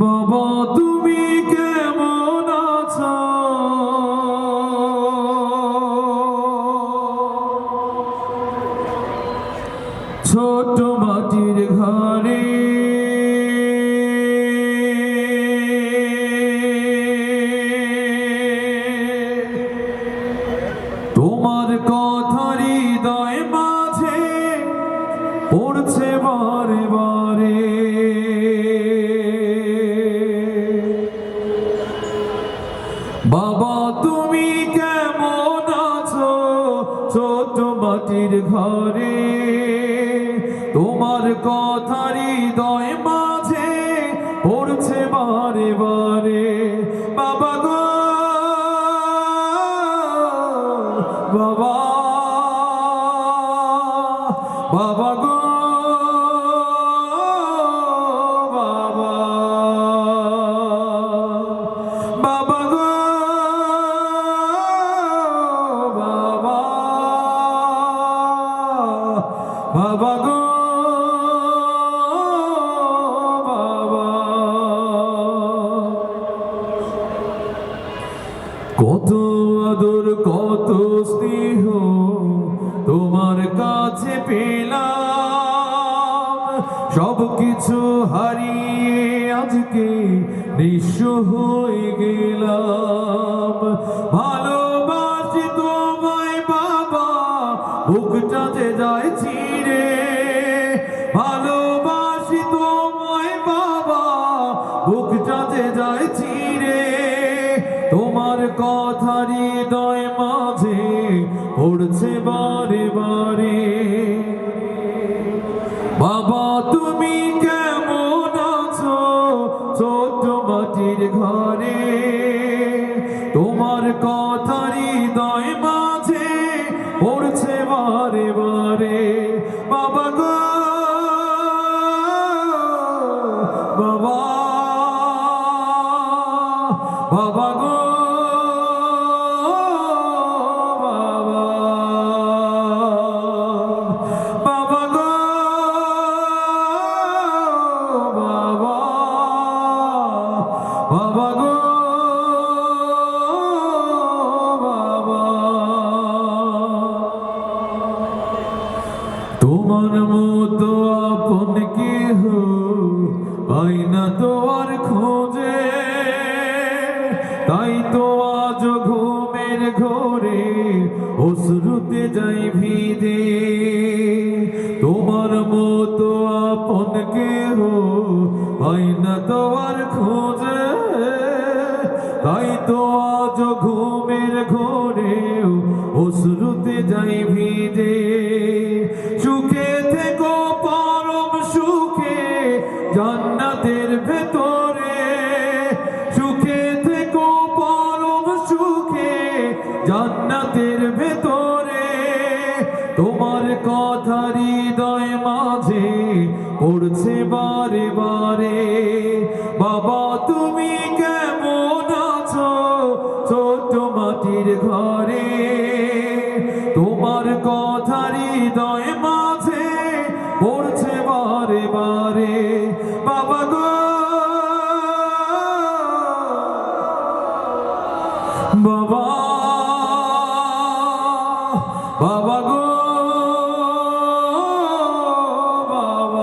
বাবা তুমি কেমন আছো? ছোট মাটির ঘরে তোমার কথা হৃদয় মাঝে পড়ছে বারে বারে। বাবা তুমি কেমন আছো? ছোট মাটির ঘরে তোমার কথা হৃদয় মাঝে পড়ছে বারে বারে। বাবা গো বাবা, বাবা গো বাবা, বাবা গো বাবা, বাবা গো বাবা। কত আদর কত স্নেহ তোমার কাছে পেলাম, সব কিছু হারিয়ে আজকে নিঃস্ব হয়ে গেলাম। ভালোবাসি তোমায় বাবা, বুকটাতে যায় ছিঁড়ে। ভালোবাসি তোমায় বাবা, বুকটাতে যায় ছিঁড়ে। তোমার কথা হৃদয় মাঝে পড়ছে বারে বারে। বাবা তুমি কেমন আছো? ছোট মাটির ঘরে তোমার কথা হৃদয় মাঝে পড়ছে বারে বারে। বাবা গো বাবা, বাবা গো বাবা গো বাবা। তোমার মতো আপন কেহ পাই না তোমার খোঁজে, তাই তো আজ ঘুমের ঘোরে অশ্রুতে যাই ভিজে। তোমার মতো আপন কেহ পাই না তোমার খোঁজে, তাই তো আজ ঘুমের ঘোরে অশ্রুতে যাই ভিজে। সুখে থেকো পরম সুখে জান্নাতের ভেতরে, সুখে থেকো পরম সুখে জান্নাতের ভেতরে। তোমার কথা হৃদয় মাঝে পড়ছে বারে বারে। বাবা তুমি কেমন আছো? ছোট মাটির ঘরে তোমার কথা হৃদয় মাঝে পড়ছে বারে বারে। বাবা গো বাবা, বাবা গো বাবা,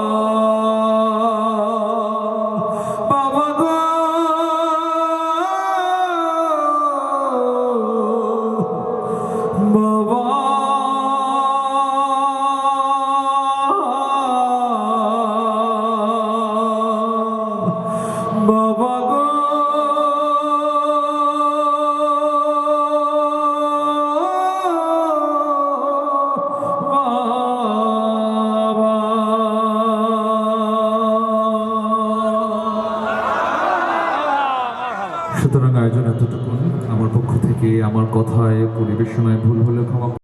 বাবা গো বাবা, বাবা গো সুতরাং আয়োজন এতটুকুন। আমার পক্ষ থেকে আমার কথায় পরিবেশনায় ভুল হলে ক্ষমা।